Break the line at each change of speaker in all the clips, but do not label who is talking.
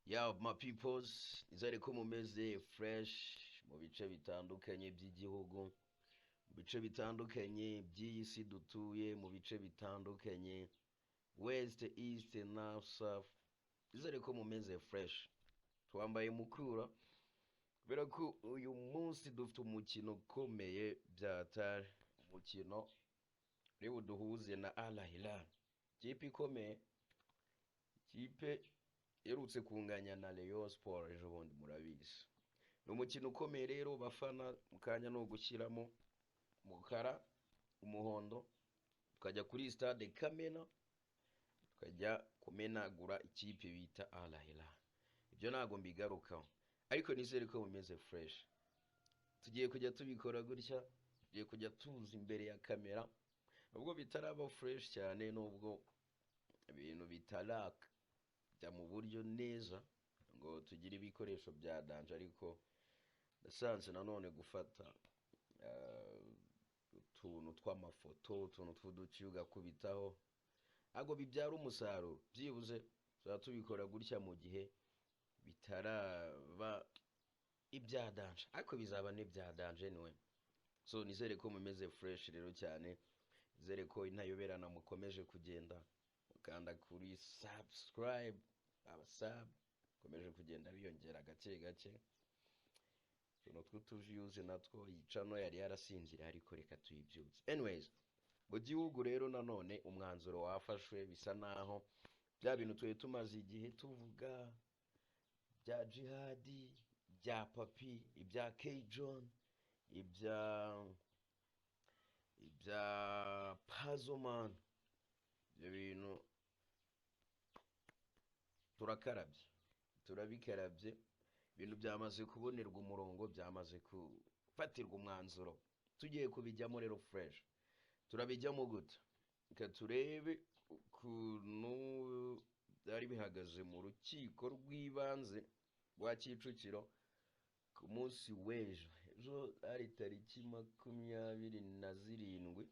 Yeah, my peoples, nizere ko mumeze fresh mu bice bitandukanye by'igihugu, mu bice bitandukanye by'iyi si dutuye, mu bice bitandukanye west, east, north, south. Nizere ko mumeze fresh. Twambaye mukura kubera ko uyu munsi dufite umukino ukomeye byatari. Umukino uri buduhuze na Al Hilal. Ikipe ikomeye, ikipe iherutse kunganya na Rayon Sport ejo bundi murabizi. Ni umukino ukomeye rero bafana, mu kanya no gushyiramo umukara, umuhondo, tukajya kuri stade Kamena, tukajya kumenagura ikipe bita Al Hilal. Ibyo ntago mbigarukaho, ariko nizere ko bumeze fresh. Tugiye kujya tubikora gutya, tugiye kujya tuza imbere ya kamera, nubwo bitaraba fresh cyane, nubwo ibintu bitaraka bya mu buryo neza ngo tugire ibikoresho bya danje, ariko ndasanze nanone gufata utuntu tw'amafoto, utuntu tw'uduki ugakubitaho ntabwo bibyara umusaruro. Byibuze tuzaba tubikora gutya mu gihe bitaraba ibya danje, ariko bizaba n'ibya danje anyway. So nizere ko mumeze fresh rero cyane, nizere ko intayoberana mukomeje kugenda mukanda kuri subscribe, abasub komeje kugenda biyongera gake gake. Tuno tw'utuviews natwo yicano yari yarasinzira, ariko reka tuyibyutse. Anyways, mu gihugu rero nanone umwanzuro wafashwe, bisa naho bya bintu tuye tumaze igihe tuvuga bya jihadi, bya papi, ibya K John, ibya Pazoman, ibyo bintu turakarabye, turabikarabye. Ibintu byamaze kubonerwa umurongo, byamaze kufatirwa umwanzuro. Tugiye kubijyamo rero fresh. Turabijyamo gute? Reka turebe ukuntu byari bihagaze mu rukiko rw'ibanze rwa Kicukiro ku munsi w'ejo. Ejo ari tariki 27,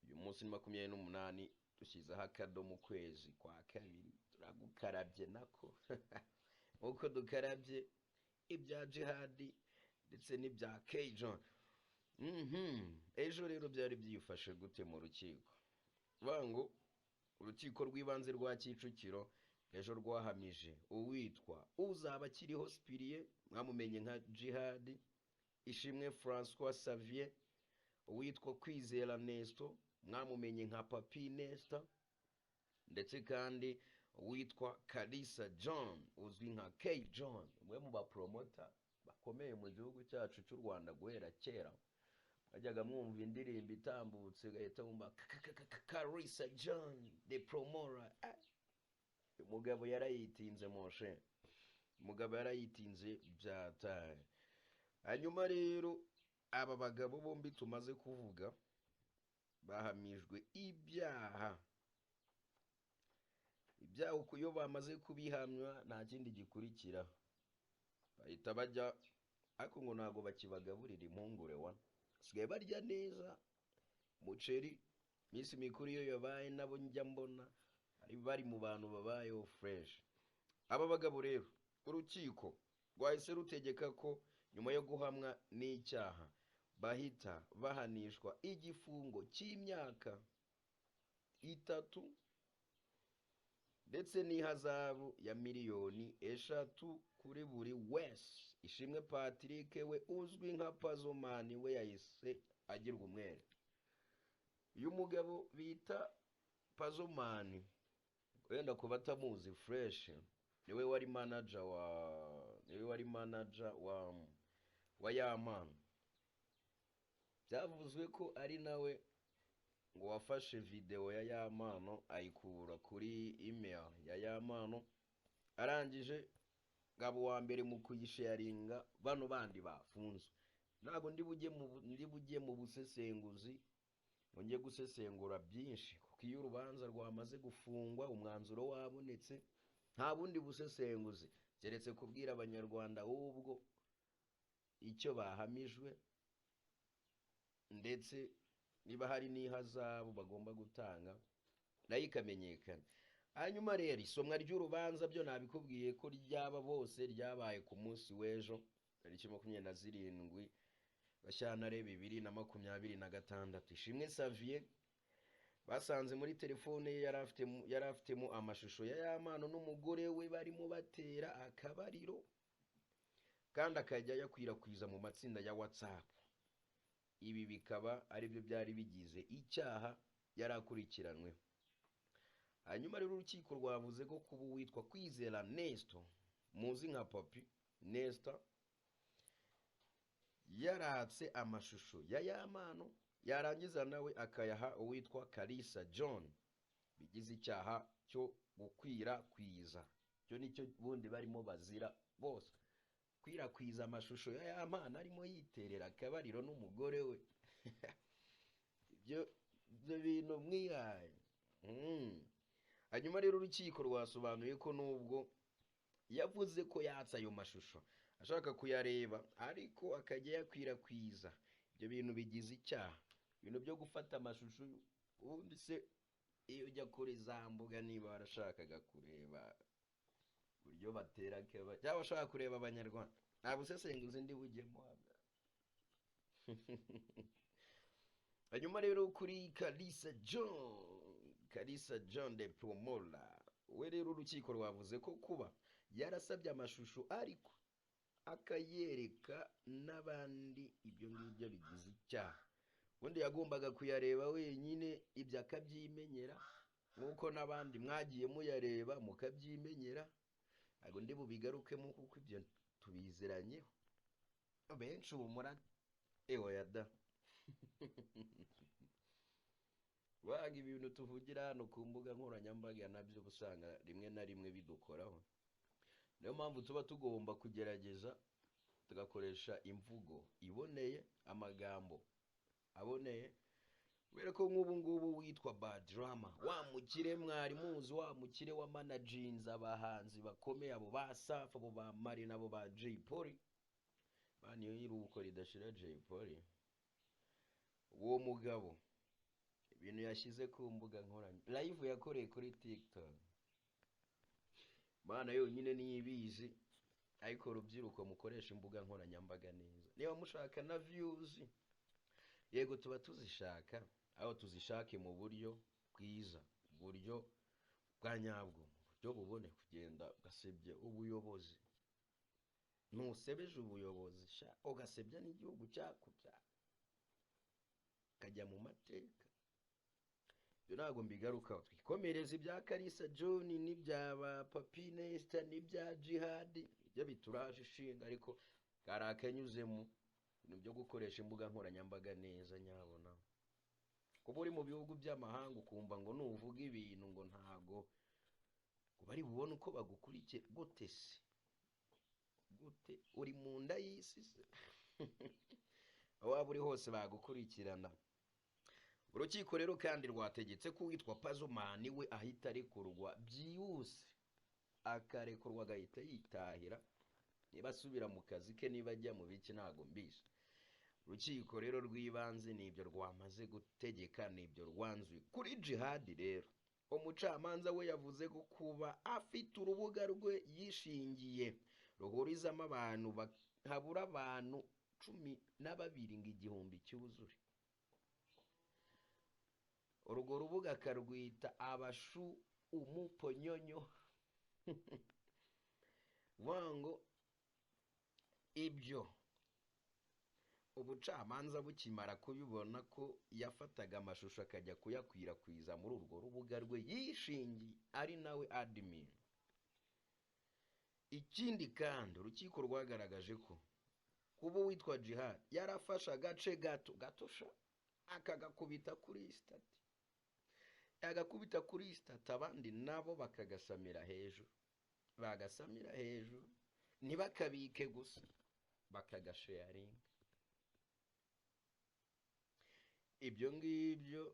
uyu munsi ni 28, dushyizeho akadomo mu kwezi kwa kabiri. Turagukarabye nako uko dukarabye ibya jihadi ndetse n'ibya K John. Ejo rero byari byifashe gute mu rukiko? Bango urukiko rw'ibanze rwa Kicukiro ejo rwahamije uwitwa uzaba akiriho Spirie, mwamumenye nka Jihad, Ishimwe François Xavier, uwitwa Kwizera Nesto, mwamumenye nka Papi Nesta, ndetse kandi uwitwa Kalisa John uzwi nka K John, umwe mu bapromota bakomeye mu gihugu cyacu cy'u Rwanda guhera kera. Ajyaga mwumva indirimbo itambutse gahita mumba Kalisa John the promoter. Umugabo yarayitinze moshe, umugabo yarayitinze byataye. Hanyuma rero aba bagabo bombi tumaze kuvuga bahamijwe ibyaha uko iyo bamaze kubihamya nta kindi gikurikira, bahita bajya, ariko ngo ntago bakibagaburira impungure wa sigaye barya neza umuceri. Minsi mikuru iyo yabaye nabo njya mbona ari bari mu bantu babayeho fresh. Aba bagabo rero urukiko rwahise rutegeka ko nyuma yo guhamwa n'icyaha bahita bahanishwa igifungo cy'imyaka 3 ndetse n'ihazabu ya miliyoni 3 kuri buri wese. Ishimwe Patrick we uzwi nka Pazoman we yahise agirwa umwere. Uyu mugabo bita Pazoman, wenda ko batamuzi fresh, niwe wari manager wa Yaman. Byavuzwe ko ari nawe ngo wafashe video ya Yamano ayikura kuri email ya Yamano, arangije ngabo wa mbere mu kuyisharinga bano bandi bafunzwe. Ntago ndi bujye mu busesenguzi, ngiye gusesengura byinshi, kuko iyo urubanza rwamaze gufungwa umwanzuro wabonetse nta bundi busesenguzi keretse kubwira abanyarwanda ahubwo icyo bahamijwe, ndetse niba hari n'ihazabu bagomba gutanga nayo ikamenyekana. hanyuma rero isomwa ry'urubanza byo nabikubwiye ko ryaba bose ryabaye ku munsi w'ejo tariki 27 Gashyantare 2026. Ishimwe Xavier basanze muri telefone ye yari afitemo amashusho ya Yamano n'umugore we barimo batera akabariro kandi akajya yakwirakwiza mu matsinda ya WhatsApp. Ibi bikaba ari byo byari bigize icyaha yarakurikiranwe. Hanyuma rero urukiko rwavuze ko kuba witwa Kwizera Nestor muzi nka Papi Nestor yaratse amashusho ya Yamano yarangiza nawe akayaha uwitwa Kalisa John bigize icyaha cyo gukwirakwiza. Cyo nicyo bundi barimo bazira bose, kwirakwiza amashusho ya Yamano arimo yiterera akabariro n'umugore we. ibyo bintu mwihaye. Hanyuma rero urukiko rwasobanuye ko nubwo yavuze ko yatsa ayo mashusho ashaka kuyareba ariko akajya yakwirakwiza, ibyo bintu bigize icyaha. Ibintu byo gufata amashusho ubundi se iyo ujya kuri za mbuga niba warashakaga kureba buryo batera keba cyangwa ashaka kureba abanyarwanda nta busesenguzi ndi bujyemo. Hanyuma rero kuri Kalisa John de Promola we rero urukiko rwavuze ko kuba yarasabye amashusho ariko akayereka n'abandi ibyo ngibyo bigize icyaha. Ubundi yagombaga kuyareba wenyine ibyo akabyimenyera nk'uko n'abandi mwagiye muyareba mukabyimenyera. Ntabwo ndi bubigarukemo kuko ibyo tubiziranyeho benshi ubu yada waga ibintu tuvugira hano ku mbuga nkoranyambaga nabyo usanga rimwe na rimwe bidukoraho. Niyo mpamvu tuba tugomba kugerageza tugakoresha imvugo iboneye, amagambo aboneye. Kubera ko nk'ubu ngubu witwa Badrama wa mukire mwari muzi, wa mukire wa managings abahanzi bakomeye, abo ba Safi, abo ba Marina, abo ba Jay Polly, baniyo yiruko ridashira Jay Polly. Uwo mugabo ibintu yashyize ku mbuga nkoranya live yakoreye kuri TikTok, bana yonyine niyibizi. Ariko rubyiruko mukoresha imbuga nkoranyambaga neza niba mushaka na views. Yego tuba tuzishaka, aho tuzishake mu buryo bwiza, buryo bwa nyabwo, buryo bubone kugenda ugasebye ubuyobozi. Nusebeje ubuyobozi ugasebya n'igihugu cyakubya kajya mu mateka. Byo ntago mbigarukaho, twikomereza ibya Kalisa John n'ibyaba Papi Nestor n'ibya Jihad ibyo bituraje ishinga. Ariko karakanyuzemo ibintu byo gukoresha imbuga nkoranyambaga neza nyabona. Kuba uri mu bihugu by'amahanga ukumva ngo nuvuga ibintu ngo ntago bari bubone uko bagukurikiye gute se? Gute uri mu nda y'isi se? Waba uri hose bagukurikirana. Urukiko rero kandi rwategetse ko witwa Pazomani we ahita arekurwa byihuse, akarekurwa agahita yitahira. Niba asubira mu kazi ke niba ajya mu biki ntago mbizi. Urukiko rero rw'ibanze nibyo rwamaze gutegeka, nibyo rwanzuye kuri Jihad. Rero umucamanza we yavuze ko kuba afite urubuga rwe yishingiye ruhurizamo abantu habura abantu 12 ngo igihumbi cyuzure. Urwo rubuga akarwita abashu umuponyonyo. Wango ibyo ubucamanza bukimara kubibona ko yafataga amashusho akajya kuyakwirakwiza muri urwo rubuga rwe yishingiye ari nawe admin. Ikindi kandi urukiko rwagaragaje ko kuba witwa Jihad yarafasha agace gatosha akagakubita kuri stati, agakubita kuri stati abandi nabo bakagasamira hejuru, bagasamira hejuru ntibakabike gusa bakagasharinga. Ibyo ngibyo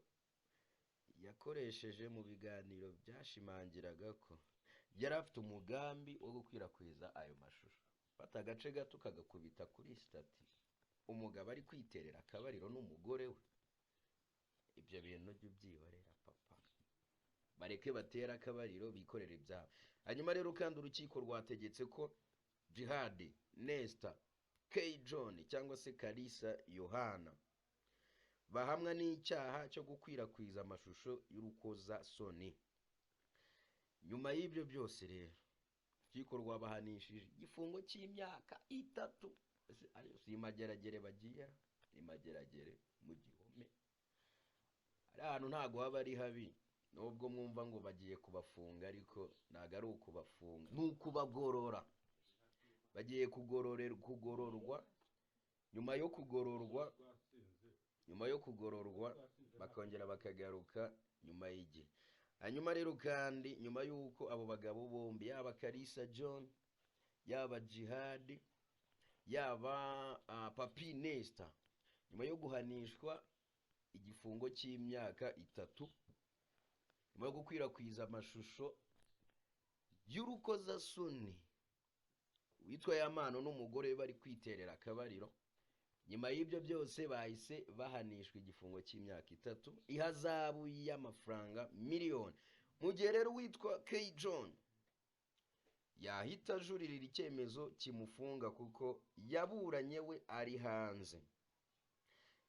yakoresheje mu biganiro byashimangiraga ko yari afite umugambi wo gukwirakwiza ayo mashusho. Fata agace gato kagakubita kuri stati, umugabo ari kwiterera akabariro n'umugore we. Ibyo bintu by'ubyihorera papa. bareke batera akabariro bikorera ibyabo. Hanyuma rero kandi urukiko rwategetse ko Jihad Nesta K John cyangwa se Kalisa Yohana bahamwa n'icyaha cyo gukwirakwiza amashusho y'urukoza soni. Nyuma y'ibyo byose rero urukiko rwabahanishije igifungo cy'imyaka 3. Si mageragere bagiye, ni mageragere mu gihome. Ari ahantu ntago haba ari habi, nubwo mwumva ngo bagiye kubafunga, ariko ntago ari ukubafunga, n'ukubagorora. Bagiye kugororwa, nyuma yo kugororwa bakongera bakagaruka nyuma y'igihe. Hanyuma rero kandi nyuma y'uko abo bagabo bombi, yaba Kalisa John, yaba Jihad, yaba Papi Nesta, nyuma yo guhanishwa igifungo cy'imyaka 3 nyuma yo gukwirakwiza amashusho y'urukoza soni witwa Yamano n'umugore bari kwiterera akabariro, nyuma y'ibyo byose bahise bahanishwa igifungo cy'imyaka 3, ihazabu y'amafaranga miliyoni. Mu gihe rero witwa K John yahita ajuririra icyemezo kimufunga kuko yaburanye we ari hanze,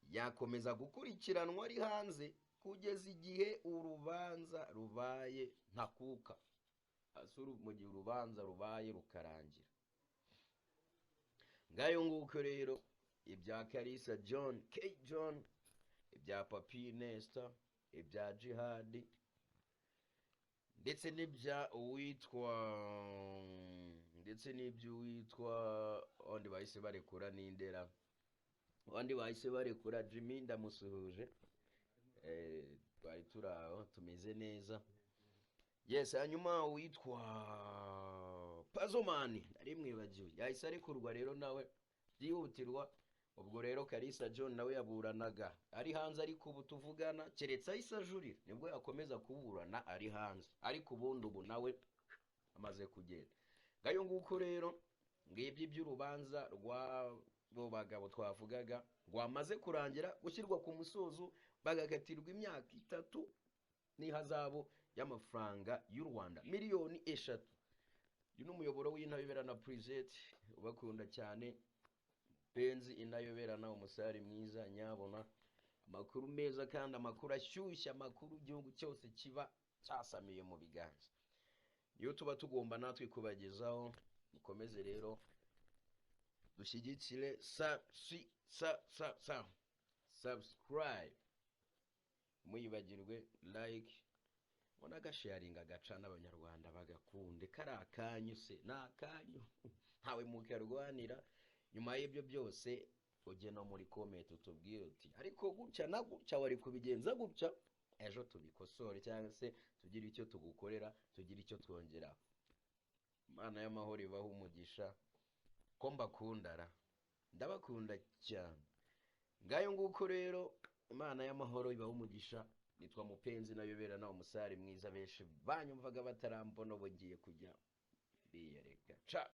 yakomeza gukurikiranwa ari hanze kugeza igihe urubanza rubaye ntakuka, mu gihe urubanza rubaye rukarangira. Ngayo nguko rero ibya Kalisa John K John, ibya Papi Nesta, ibya Jihad, ndetse n'iby'uwitwa ondi bahise barekura n'indera, ondi bahise barekura Jimmy, ndamusuhuje, twari turaho tumeze neza. Yes, hanyuma uwitwa Pazomani nari mwibagiwe yahise arekurwa rero nawe byihutirwa. Ubwo rero Kalisa John nawe yaburanaga ari hanze, ariko ubu tuvugana keretse ahise ajurira nibwo yakomeza kuburana ari hanze, ariko ubundi ubu nawe amaze kugenda. Ngayo nguko rero ngibyo by'urubanza rw'abo bagabo twavugaga rwamaze kurangira, gushyirwa ku musozo, bagakatirwa imyaka 3 n'ihazabu y'amafaranga y'u Rwanda miliyoni 3. Uyu n'umuyoboro w'Intayoberana Preset, ubakunda cyane, Benzi Inayoberana, umusari mwiza nyabona, amakuru meza kandi amakuru ashyushye, amakuru igihugu cyose kiba cyasamiye mu biganza, niyo tuba tugomba natwe kubagezaho. Mukomeze rero dushyigikire, subscribe, muyibagirwe like, mona gasharinga agaca n'abanyarwanda bagakunde. Kari akanyu se n'akanyu ntawe mukarwanira. Nyuma y'ibyo byose ujye no muri comment utubwire uti ariko gutya na gutya wari kubigenza gutya, ejo tubikosore cyangwa se tugire icyo tugukorera, tugire icyo twongera. Imana y'amahoro ibaho umugisha, ko mbakundara, ndabakunda cyane. Ngayo nguko rero, Imana y'amahoro ibaho umugisha. Nitwa Mupenzi Inayoberana, umusari mwiza, benshi banyumvaga batarambona, ubu ngiye kujya biyereka.